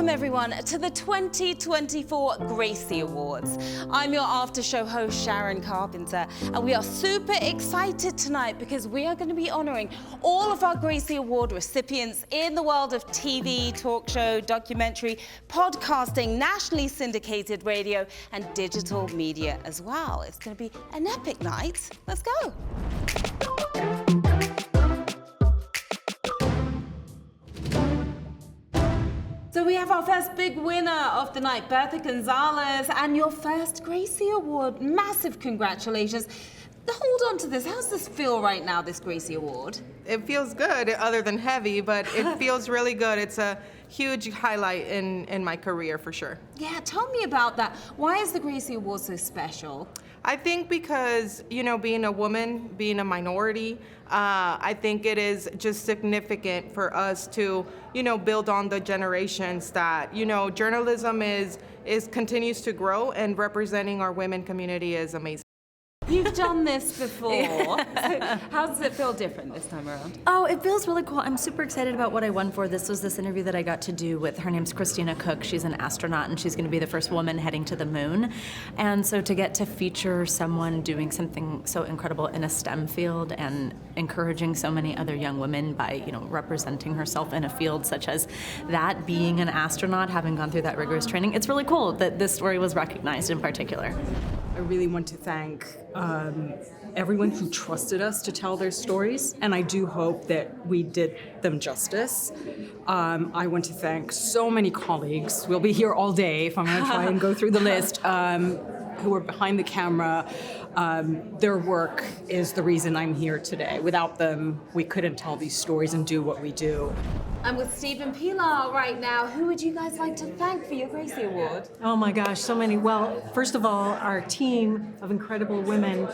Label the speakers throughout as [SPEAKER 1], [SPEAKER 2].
[SPEAKER 1] Welcome everyone to the 2024 Gracie Awards. I'm your after show host Sharon Carpenter, and we are super excited tonight because we are going to be honoring all of our Gracie Award recipients in the world of TV, talk show, documentary, podcasting, nationally syndicated radio, and digital media as well. It's going to be an epic night. Let's go. So we have our first big winner of the night, Bertha Gonzalez, and your first Gracie Award. Massive congratulations. Hold on to this. How's this feel right now, this Gracie Award?
[SPEAKER 2] It feels good, other than heavy, but it feels really good. It's a huge highlight in my career, for sure.
[SPEAKER 1] Yeah, tell me about that. Why is the Gracie Award so special?
[SPEAKER 2] I think because, you know, being a woman, being a minority, I think it is just significant for us to, you know, build on the generations that, you know, journalism continues to grow, and representing our women community is amazing.
[SPEAKER 1] You've done this before. So how does it feel different this time around?
[SPEAKER 3] Oh, it feels really cool. I'm super excited about what I won for. This was this interview that I got to do with, her name's Christina Cook. She's an astronaut, and she's going to be the first woman heading to the moon. And so to get to feature someone doing something so incredible in a STEM field and encouraging so many other young women by, you know, representing herself in a field such as that, being an astronaut, having gone through that rigorous training, it's really cool that this story was recognized in particular.
[SPEAKER 4] I really want to thank everyone who trusted us to tell their stories, and I do hope that we did them justice. I want to thank so many colleagues. We'll be here all day if I'm going to try and go through the list, who are behind the camera. Their work is the reason I'm here today. Without them, we couldn't tell these stories and do what we do.
[SPEAKER 1] I'm with Stephen Pilar right now. Who would you guys like to thank for your Gracie Award?
[SPEAKER 5] Oh my gosh, so many. Well, first of all, our team of incredible women.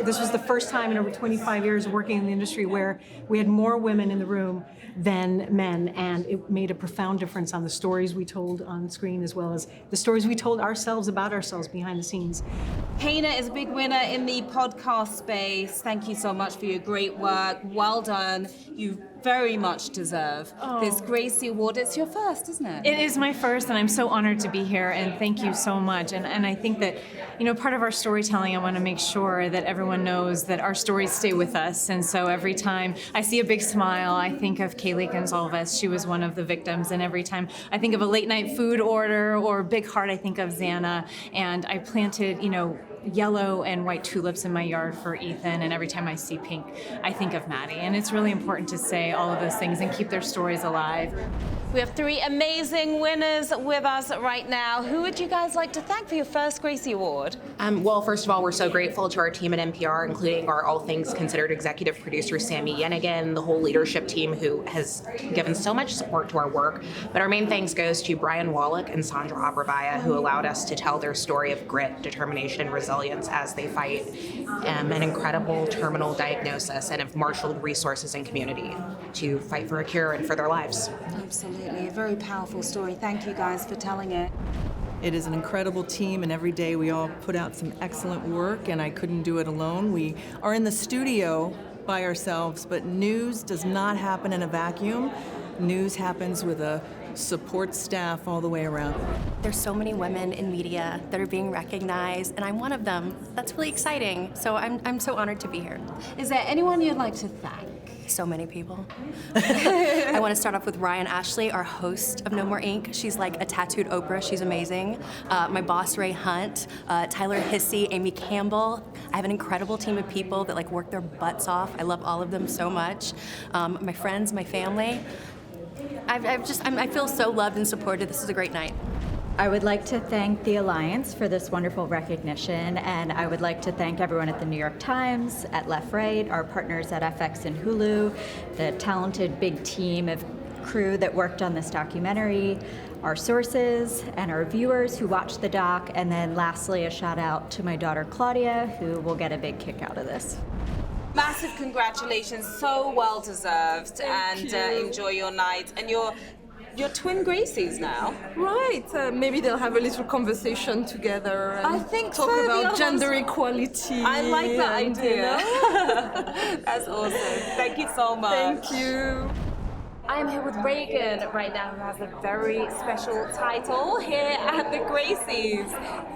[SPEAKER 5] This was the first time in over 25 years working in the industry where we had more women in the room than men, and it made a profound difference on the stories we told on screen as well as the stories we told ourselves about ourselves behind the scenes.
[SPEAKER 1] Paina is a big winner in the podcast space. Thank you so much for your great work. Well done. You very much deserve this Gracie Award. It's your first, isn't it?
[SPEAKER 6] It is my first, and I'm so honored to be here, and thank you so much. And I think that, you know, part of our storytelling, I want to make sure that everyone knows that our stories stay with us. And so every time I see a big smile, I think of Kaylee Gonzalez. She was one of the victims. And every time I think of a late night food order or Big Heart, I think of Xana. And I planted, you know, yellow and white tulips in my yard for Ethan, and every time I see pink, I think of Maddie. And it's really important to say all of those things and keep their stories alive.
[SPEAKER 1] We have three amazing winners with us right now. Who would you guys like to thank for your first Gracie Award?
[SPEAKER 7] Well, first of all, we're so grateful to our team at NPR, including our All Things Considered executive producer, Sammy Yenigan, the whole leadership team who has given so much support to our work. But our main thanks goes to Brian Wallach and Sandra Abrabaya, who allowed us to tell their story of grit, determination, resilience as they fight an incredible terminal diagnosis and have marshaled resources and community to fight for a cure and for their lives.
[SPEAKER 1] Absolutely, a very powerful story. Thank you guys for telling it.
[SPEAKER 8] It is an incredible team, and every day we all put out some excellent work, and I couldn't do it alone. We are in the studio by ourselves, but news does not happen in a vacuum. News happens with a support staff all the way around.
[SPEAKER 9] There's so many women in media that are being recognized, and I'm one of them. That's really exciting. So I'm so honored to be here.
[SPEAKER 1] Is there anyone you'd like to thank?
[SPEAKER 9] So many people. I want to start off with Ryan Ashley, our host of No More Ink. She's like a tattooed Oprah. She's amazing. My boss, Ray Hunt, Tyler Hissey, Amy Campbell. I have an incredible team of people that like work their butts off. I love all of them so much. My friends, my family. I feel so loved and supported. This is a great night.
[SPEAKER 10] I would like to thank the Alliance for this wonderful recognition, and I would like to thank everyone at the New York Times, at Left Right, our partners at FX and Hulu, the talented big team of crew that worked on this documentary, our sources, and our viewers who watched the doc, and then lastly a shout out to my daughter Claudia, who will get a big kick out of this.
[SPEAKER 1] Massive congratulations, so well deserved, and enjoy your night. And your twin Gracies now.
[SPEAKER 2] Right, maybe they'll have a little conversation together and
[SPEAKER 1] I think
[SPEAKER 2] talk
[SPEAKER 1] so.
[SPEAKER 2] about gender equality.
[SPEAKER 1] I like that
[SPEAKER 2] and,
[SPEAKER 1] idea. That's awesome. Thank you so much.
[SPEAKER 2] Thank you.
[SPEAKER 1] I am here with Reagan right now, who has a very special title here at the Gracies.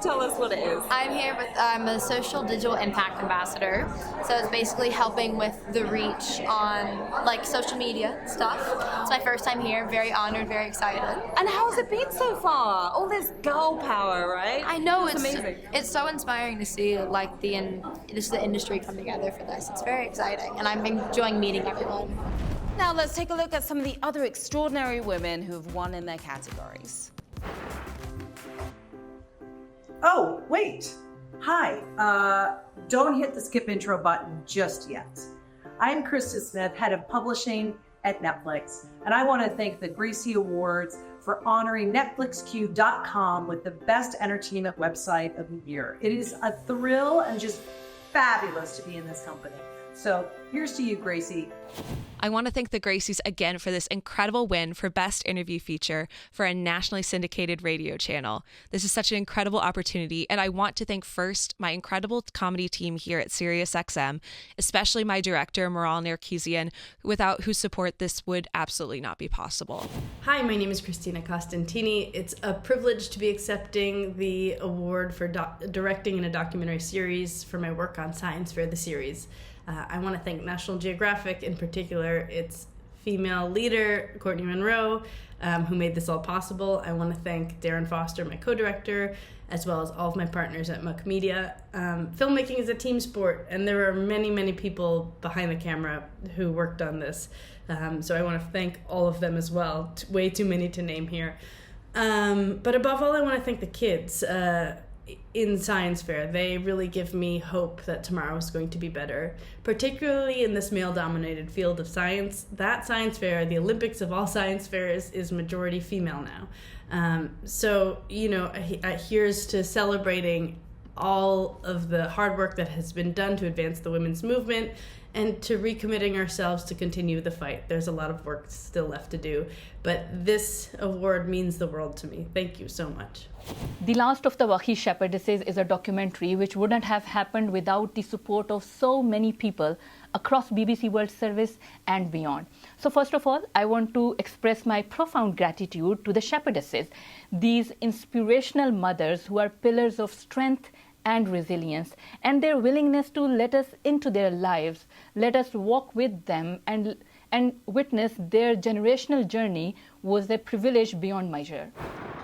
[SPEAKER 1] Tell us what it is.
[SPEAKER 11] I'm a social digital impact ambassador. So it's basically helping with the reach on like social media stuff. It's my first time here, very honored, very excited.
[SPEAKER 1] And how has it been so far? All this girl power, right?
[SPEAKER 11] I know
[SPEAKER 1] it's amazing.
[SPEAKER 11] It's so inspiring to see like the industry come together for this. It's very exciting, and I'm enjoying meeting everyone.
[SPEAKER 1] Now let's take a look at some of the other extraordinary women who've won in their categories.
[SPEAKER 12] Oh, wait. Hi. Don't hit the skip intro button just yet. I'm Krista Smith, head of publishing at Netflix, and I want to thank the Gracie Awards for honoring NetflixQ.com with the best entertainment website of the year. It is a thrill and just fabulous to be in this company. So here's to you, Gracie.
[SPEAKER 13] I want to thank the Gracies again for this incredible win for Best Interview Feature for a nationally syndicated radio channel. This is such an incredible opportunity, and I want to thank first my incredible comedy team here at SiriusXM, especially my director, Maral Nerkezian, without whose support this would absolutely not be possible.
[SPEAKER 14] Hi, my name is Christina Costantini. It's a privilege to be accepting the award for directing in a documentary series for my work on Science Fair, the series. I want to thank National Geographic, in particular its female leader, Courtney Monroe, who made this all possible. I want to thank Darren Foster, my co-director, as well as all of my partners at Muck Media. Filmmaking is a team sport, and there are many, many people behind the camera who worked on this. So I want to thank all of them as well. Way too many to name here. But above all, I want to thank the kids in Science Fair. They really give me hope that tomorrow is going to be better, particularly in this male-dominated field of science. That Science Fair, the Olympics of all science fairs, is majority female now. So, you know, here's to celebrating all of the hard work that has been done to advance the women's movement and to recommitting ourselves to continue the fight. There's a lot of work still left to do, but this award means the world to me. Thank you so much.
[SPEAKER 15] The Last of the Wahi Shepherdesses is a documentary which wouldn't have happened without the support of so many people across BBC World Service and beyond. So first of all, I want to express my profound gratitude to the shepherdesses, these inspirational mothers who are pillars of strength and resilience, and their willingness to let us into their lives, let us walk with them and witness their generational journey was a privilege beyond measure.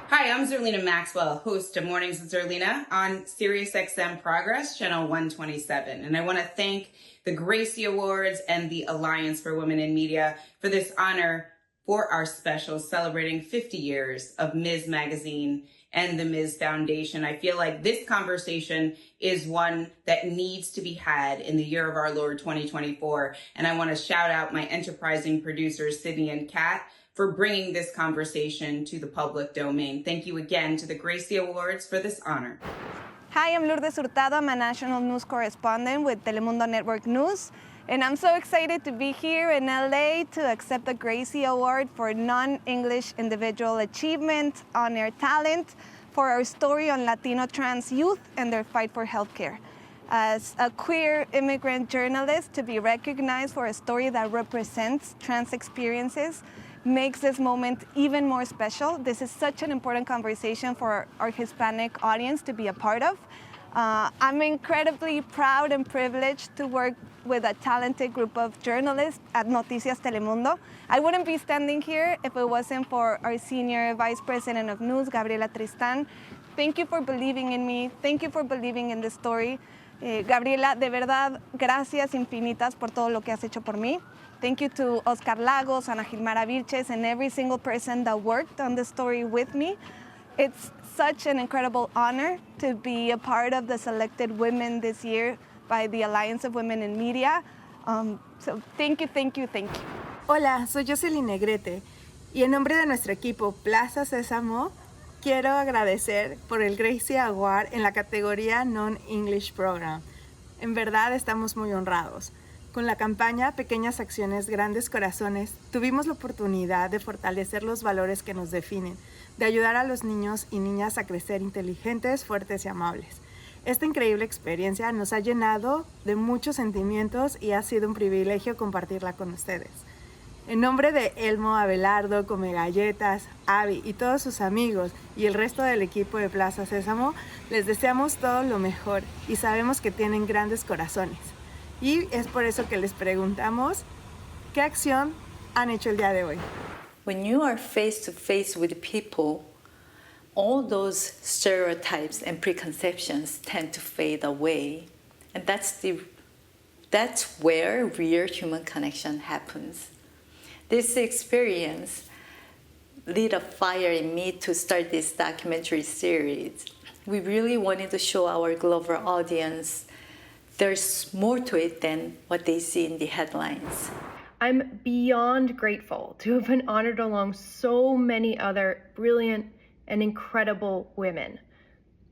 [SPEAKER 16] Hi, I'm Zerlina Maxwell, host of Mornings with Zerlina on SiriusXM Progress, channel 127. And I want to thank the Gracie Awards and the Alliance for Women in Media for this honor for our special celebrating 50 years of Ms. Magazine and the Ms. Foundation. I feel like this conversation is one that needs to be had in the year of our Lord 2024. And I want to shout out my enterprising producers, Sydney and Kat, for bringing this conversation to the public domain. Thank you again to the Gracie Awards for this honor.
[SPEAKER 17] Hi, I'm Lourdes Hurtado. I'm a national news correspondent with Telemundo Network News. And I'm so excited to be here in LA to accept the Gracie Award for Non-English Individual Achievement, Honor Talent, for our story on Latino trans youth and their fight for healthcare. As a queer immigrant journalist, to be recognized for a story that represents trans experiences makes this moment even more special. This is such an important conversation for our Hispanic audience to be a part of. I'm incredibly proud and privileged to work with a talented group of journalists at Noticias Telemundo. I wouldn't be standing here if it wasn't for our Senior Vice President of News, Gabriela Tristan. Thank you for believing in me. Thank you for believing in this story. Gabriela, de verdad, gracias infinitas por todo lo que has hecho por mí. Thank you to Oscar Lagos, Ana Gilmara Vilches, and every single person that worked on the story with me. It's such an incredible honor to be a part of the selected women this year by the Alliance of Women in Media. So thank you, thank you, thank you.
[SPEAKER 18] Hola, soy Jocelyn Negrete y en nombre de nuestro equipo Plaza Sésamo quiero agradecer por el Gracie Award en la categoría Non-English Program. En verdad estamos muy honrados. Con la campaña Pequeñas Acciones, Grandes Corazones, tuvimos la oportunidad de fortalecer los valores que nos definen, de ayudar a los niños y niñas a crecer inteligentes, fuertes y amables. Esta increíble experiencia nos ha llenado de muchos sentimientos y ha sido un privilegio compartirla con ustedes. En nombre de Elmo, Abelardo, Come Galletas, Abby y todos sus amigos y el resto del equipo de Plaza Sésamo, les deseamos todo lo mejor y sabemos que tienen grandes corazones. Y es por eso que les preguntamos, ¿qué acción han hecho el día de hoy?
[SPEAKER 19] When you are face to face with people, all those stereotypes and preconceptions tend to fade away. And that's where real human connection happens. This experience lit a fire in me to start this documentary series. We really wanted to show our global audience there's more to it than what they see in the headlines.
[SPEAKER 20] I'm beyond grateful to have been honored along so many other brilliant and incredible women.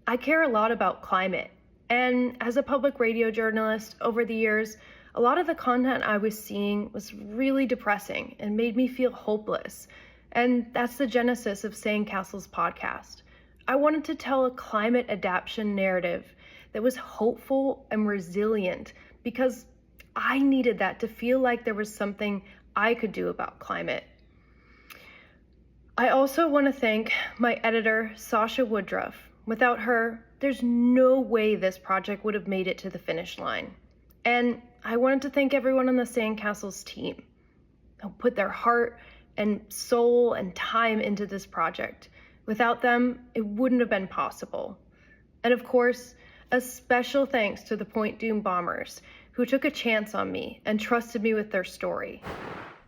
[SPEAKER 20] I care a lot about climate, and as a public radio journalist over the years, a lot of the content I was seeing was really depressing and made me feel hopeless. And that's the genesis of Sandcastle's podcast. I wanted to tell a climate adaptation narrative that was hopeful and resilient because I needed that to feel like there was something I could do about climate. I also want to thank my editor, Sasha Woodruff. Without her, there's no way this project would have made it to the finish line. And I wanted to thank everyone on the Sandcastles team who put their heart and soul and time into this project. Without them, it wouldn't have been possible. And of course, a special thanks to the Point Doom bombers who took a chance on me and trusted me with their story.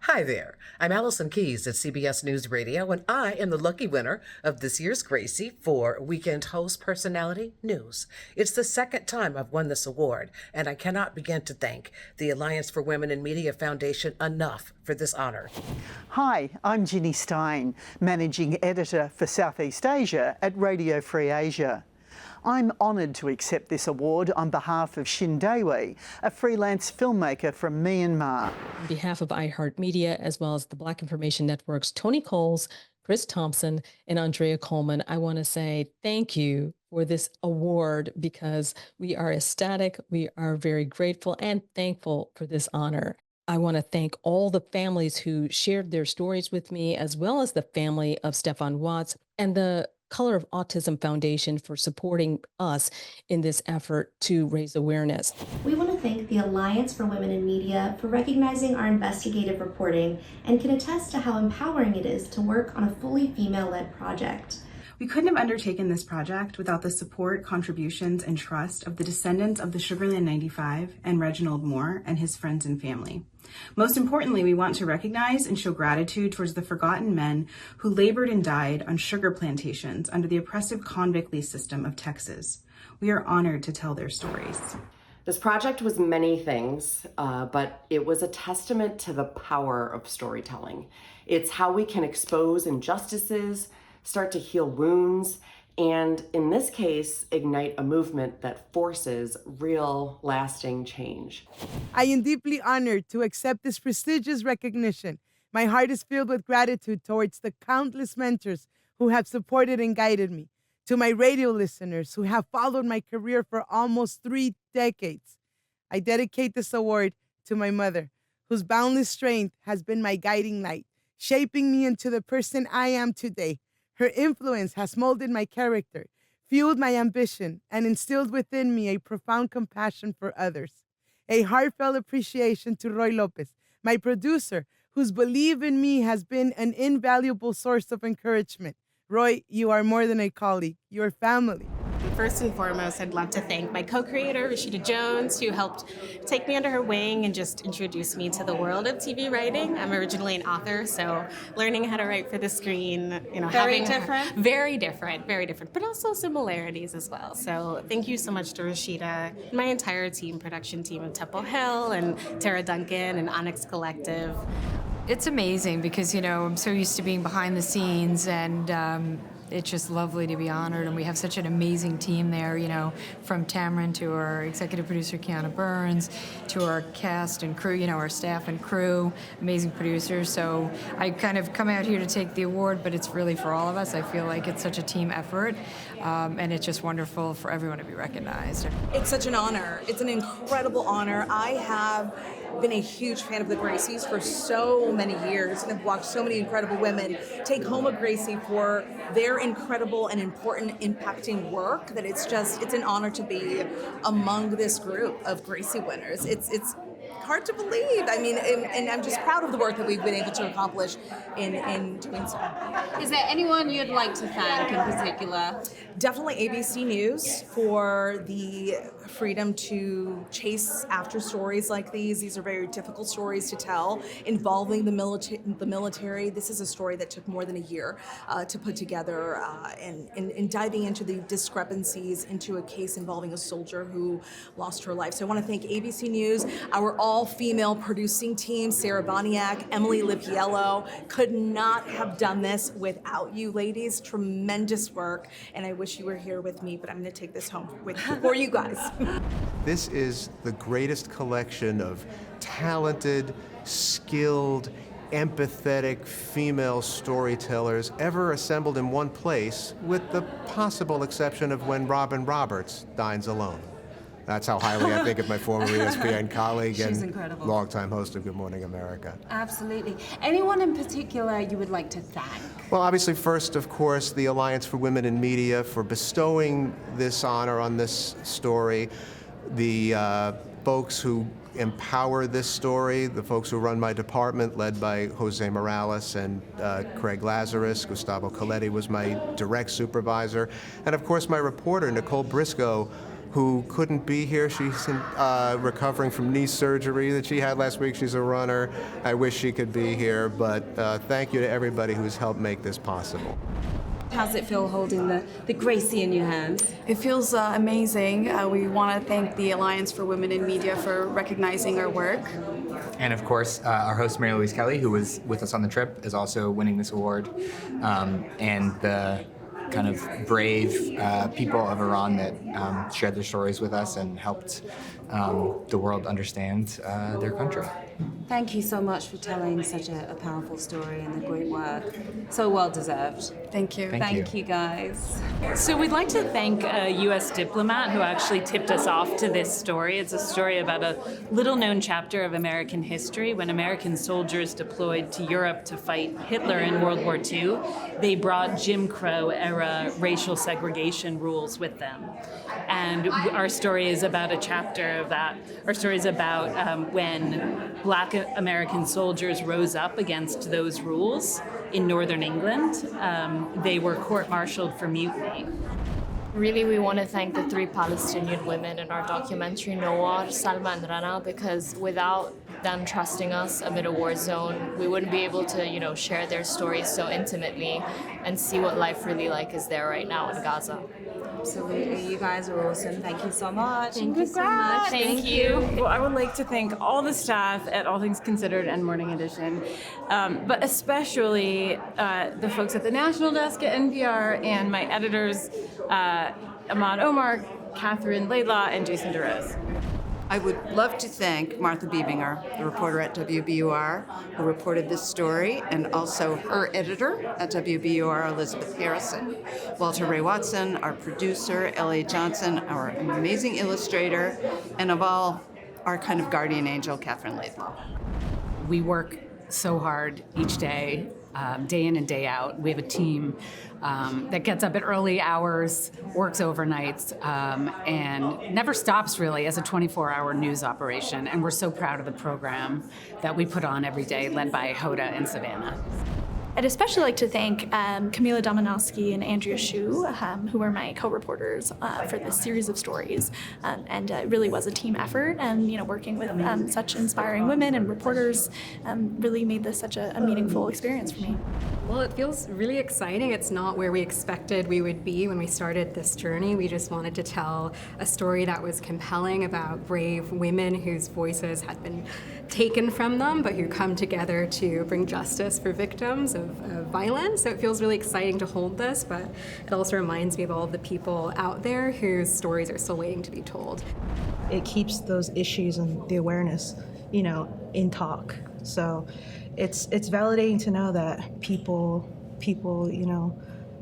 [SPEAKER 21] Hi there, I'm Allison Keyes at CBS News Radio, and I am the lucky winner of this year's Gracie for Weekend Host Personality News. It's the second time I've won this award, and I cannot begin to thank the Alliance for Women in Media Foundation enough for this honor.
[SPEAKER 22] Hi, I'm Ginny Stein, Managing Editor for Southeast Asia at Radio Free Asia. I'm honoured to accept this award on behalf of Shin Dae-wei, a freelance filmmaker from Myanmar.
[SPEAKER 23] On behalf of iHeartMedia, as well as the Black Information Network's Tony Coles, Chris Thompson, and Andrea Coleman, I want to say thank you for this award because we are ecstatic, we are very grateful and thankful for this honor. I want to thank all the families who shared their stories with me, as well as the family of Stefan Watts and the Color of Autism Foundation for supporting us in this effort to raise awareness.
[SPEAKER 24] We want to thank the Alliance for Women in Media for recognizing our investigative reporting and can attest to how empowering it is to work on a fully female-led project.
[SPEAKER 25] We couldn't have undertaken this project without the support, contributions, and trust of the descendants of the Sugarland 95 and Reginald Moore and his friends and family. Most importantly, we want to recognize and show gratitude towards the forgotten men who labored and died on sugar plantations under the oppressive convict lease system of Texas. We are honored to tell their stories.
[SPEAKER 26] This project was many things, but it was a testament to the power of storytelling. It's how we can expose injustices, start to heal wounds, and in this case, ignite a movement that forces real, lasting change.
[SPEAKER 27] I am deeply honored to accept this prestigious recognition. My heart is filled with gratitude towards the countless mentors who have supported and guided me, to my radio listeners who have followed my career for almost 3 decades. I dedicate this award to my mother, whose boundless strength has been my guiding light, shaping me into the person I am today. Her influence has molded my character, fueled my ambition, and instilled within me a profound compassion for others. A heartfelt appreciation to Roy Lopez, my producer, whose belief in me has been an invaluable source of encouragement. Roy, you are more than a colleague, you're family.
[SPEAKER 28] First and foremost, I'd love to thank my co-creator, Rashida Jones, who helped take me under her wing and just introduce me to the world of TV writing. I'm originally an author, so learning how to write for the screen,
[SPEAKER 20] Very different?
[SPEAKER 28] Very different, but also similarities as well. So thank you so much to Rashida, my entire production team of Temple Hill and Tara Duncan and Onyx Collective.
[SPEAKER 29] It's amazing because, I'm so used to being behind the scenes and
[SPEAKER 3] it's just lovely to be honored, and we have such an amazing team there, you know, from Tamron to our executive producer, Kiana Burns, to our cast and crew, you know, our staff and crew, amazing producers. So I kind of come out here to take the award, but it's really for all of us. I feel like it's such a team effort, and it's just wonderful for everyone to be recognized.
[SPEAKER 4] It's such an honor. It's an incredible honor. I have been a huge fan of the Gracies for so many years and have watched so many incredible women take home a Gracie for their incredible and important impacting work that it's an honor to be among this group of Gracie winners. It's hard to believe. I mean, and I'm just proud of the work that we've been able to accomplish in doing so.
[SPEAKER 1] Is there anyone you'd like to thank in particular?
[SPEAKER 4] Definitely ABC News for the freedom to chase after stories like these. These are very difficult stories to tell involving the military. This is a story that took more than a year to put together, and diving into the discrepancies into a case involving a soldier who lost her life. So I want to thank ABC News, our all-female producing team, Sarah Boniak, Emily Lipiello. Could not have done this without you ladies. Tremendous work, and I wish you were here with me, but I'm going to take this home for you guys.
[SPEAKER 5] This is the greatest collection of talented, skilled, empathetic female storytellers ever assembled in one place, with the possible exception of when Robin Roberts dines alone. That's how highly I think of my former ESPN colleague and
[SPEAKER 1] incredible.
[SPEAKER 5] longtime host of Good Morning America.
[SPEAKER 1] Absolutely. Anyone in particular you would like to thank?
[SPEAKER 5] Well, obviously, first, of course, the Alliance for Women in Media for bestowing this honor on this story, the folks who empower this story, the folks who run my department, led by Jose Morales and Craig Lazarus. Gustavo Coletti was my direct supervisor. And, of course, my reporter, Nicole Briscoe, who couldn't be here. She's recovering from knee surgery that she had last week. She's a runner. I wish she could be here, but thank you to everybody who's helped make this possible.
[SPEAKER 1] How's it feel holding the Gracie in your hands?
[SPEAKER 6] It feels amazing. We want to thank the Alliance for Women in Media for recognizing our work.
[SPEAKER 7] And of course, our host, Mary Louise Kelly, who was with us on the trip, is also winning this award. And the kind of brave people of Iran that shared their stories with us and helped the world understand their country.
[SPEAKER 1] Thank you so much for telling such a powerful story and the great work. So well deserved.
[SPEAKER 6] Thank you.
[SPEAKER 1] Thank you guys.
[SPEAKER 8] So we'd like to thank a U.S. diplomat who actually tipped us off to this story. It's a story about a little-known chapter of American history. When American soldiers deployed to Europe to fight Hitler in World War II, they brought Jim Crow-era racial segregation rules with them. And our story is about a chapter of that. Our story is about when Black American soldiers rose up against those rules in northern England. They were court-martialed for mutiny.
[SPEAKER 9] Really, we want to thank the 3 Palestinian women in our documentary, Noor, Salma, and Rana, because without them trusting us amid a war zone, we wouldn't be able to, share their stories so intimately and see what life really like is there right now in Gaza.
[SPEAKER 1] Absolutely. You guys are awesome. Thank you so much.
[SPEAKER 9] Thank you so much.
[SPEAKER 8] Thank you.
[SPEAKER 28] Well, I would like to thank all the staff at All Things Considered and Morning Edition, but especially the folks at the National Desk at NPR and my editors, Ahmad Omar, Catherine Laidlaw, and Jason DeRose.
[SPEAKER 10] I would love to thank Martha Biebinger, the reporter at WBUR, who reported this story, and also her editor at WBUR, Elizabeth Harrison, Walter Ray Watson, our producer, L.A. Johnson, our amazing illustrator, and of all, our kind of guardian angel, Catherine Laidlaw.
[SPEAKER 29] We work so hard each day, day in and day out. We have a team that gets up at early hours, works overnights, and never stops really as a 24-hour news operation. And we're so proud of the program that we put on every day, led by Hoda and Savannah.
[SPEAKER 30] I'd especially like to thank Camila Dominowski and Andrea Shu, who are my co-reporters for this series of stories. And it really was a team effort, and working with such inspiring women and reporters really made this such a meaningful experience for me.
[SPEAKER 31] Well, it feels really exciting. It's not where we expected we would be when we started this journey. We just wanted to tell a story that was compelling about brave women whose voices had been taken from them, but who come together to bring justice for victims of violence. So it feels really exciting to hold this, but it also reminds me of all of the people out there whose stories are still waiting to be told.
[SPEAKER 2] It keeps those issues and the awareness, in talk. So it's validating to know that people,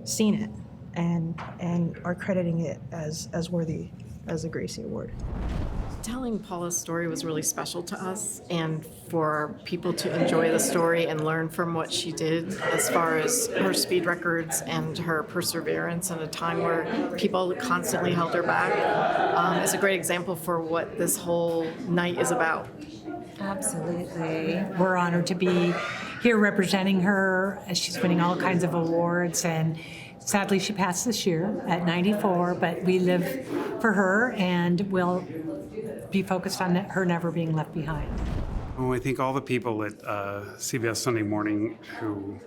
[SPEAKER 2] seen it and are crediting it as worthy as a Gracie Award.
[SPEAKER 11] Telling Paula's story was really special to us, and for people to enjoy the story and learn from what she did as far as her speed records and her perseverance in a time where people constantly held her back is a great example for what this whole night is about.
[SPEAKER 12] Absolutely. We're honored to be here representing her as she's winning all kinds of awards, and sadly she passed this year at 94, but we live for her and will be focused on her never being left behind.
[SPEAKER 13] Well, I think all the people at CBS Sunday Morning who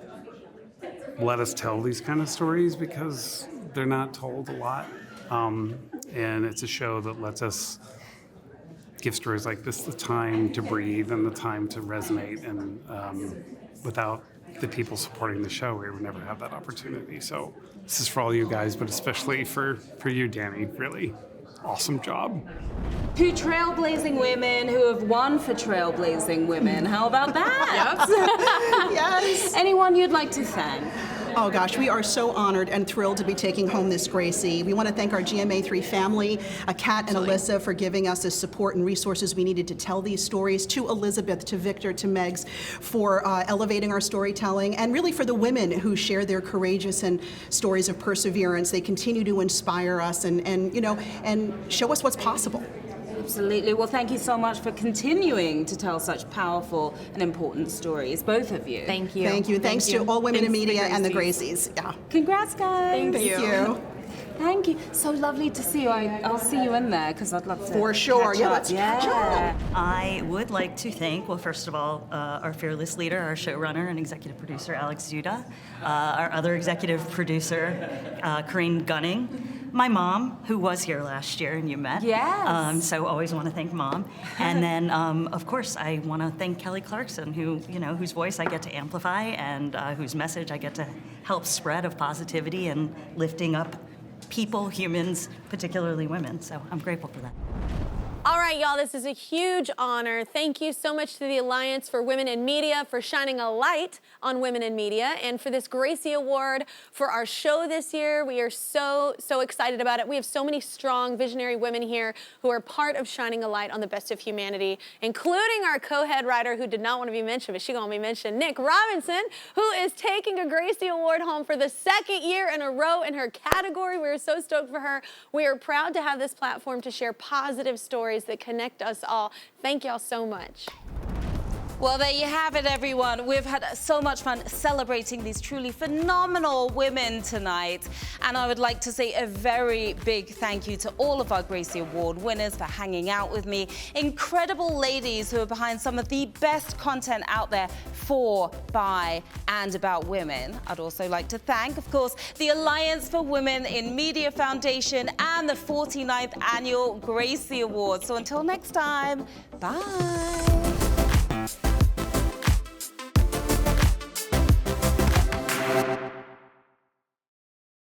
[SPEAKER 13] let us tell these kind of stories, because they're not told a lot. And it's a show that lets us give stories like this the time to breathe and the time to resonate. And without the people supporting the show, we would never have that opportunity. So this is for all you guys, but especially for you, Danny. Really awesome job.
[SPEAKER 1] Two trailblazing women who have won for trailblazing women. How about that?
[SPEAKER 14] Yes.
[SPEAKER 1] Anyone you'd like to thank?
[SPEAKER 14] Oh gosh, we are so honored and thrilled to be taking home this Gracie. We want to thank our GMA3 family, Kat and Alyssa, for giving us the support and resources we needed to tell these stories, to Elizabeth, to Victor, to Megs for elevating our storytelling, and really for the women who share their courageous and stories of perseverance. They continue to inspire us and show us what's possible.
[SPEAKER 1] Absolutely. Well, thank you so much for continuing to tell such powerful and important stories, both of you.
[SPEAKER 11] Thank you.
[SPEAKER 14] Thank you. Thanks to all women in media and the Gracies. Yeah.
[SPEAKER 1] Congrats, guys.
[SPEAKER 14] Thank you.
[SPEAKER 1] Thank you. So lovely to see you. I'll see you in there because I'd love to.
[SPEAKER 14] For sure.
[SPEAKER 1] catch
[SPEAKER 14] Yeah,
[SPEAKER 1] up.
[SPEAKER 14] let's catch up.
[SPEAKER 15] I would like to thank, well, first of all, our fearless leader, our showrunner and executive producer, Alex Zuda, our other executive producer, Corinne Gunning, my mom, who was here last year and you met.
[SPEAKER 1] Yes.
[SPEAKER 15] So always want to thank Mom. And then, of course, I want to thank Kelly Clarkson, whose voice I get to amplify and whose message I get to help spread of positivity and lifting up people, humans, particularly women. So I'm grateful for that.
[SPEAKER 16] All right, y'all, this is a huge honor. Thank you so much to the Alliance for Women in Media for shining a light on women in media, and for this Gracie Award for our show this year. We are so excited about it. We have so many strong, visionary women here who are part of shining a light on the best of humanity, including our co-head writer who did not want to be mentioned, but she's going to be mentioned, Nick Robinson, who is taking a Gracie Award home for the second year in a row in her category. We are so stoked for her. We are proud to have this platform to share positive stories that connect us all. Thank y'all so much.
[SPEAKER 1] Well, there you have it, everyone. We've had so much fun celebrating these truly phenomenal women tonight. And I would like to say a very big thank you to all of our Gracie Award winners for hanging out with me. Incredible ladies who are behind some of the best content out there for, by, and about women. I'd also like to thank, of course, the Alliance for Women in Media Foundation and the 49th Annual Gracie Awards. So until next time, bye.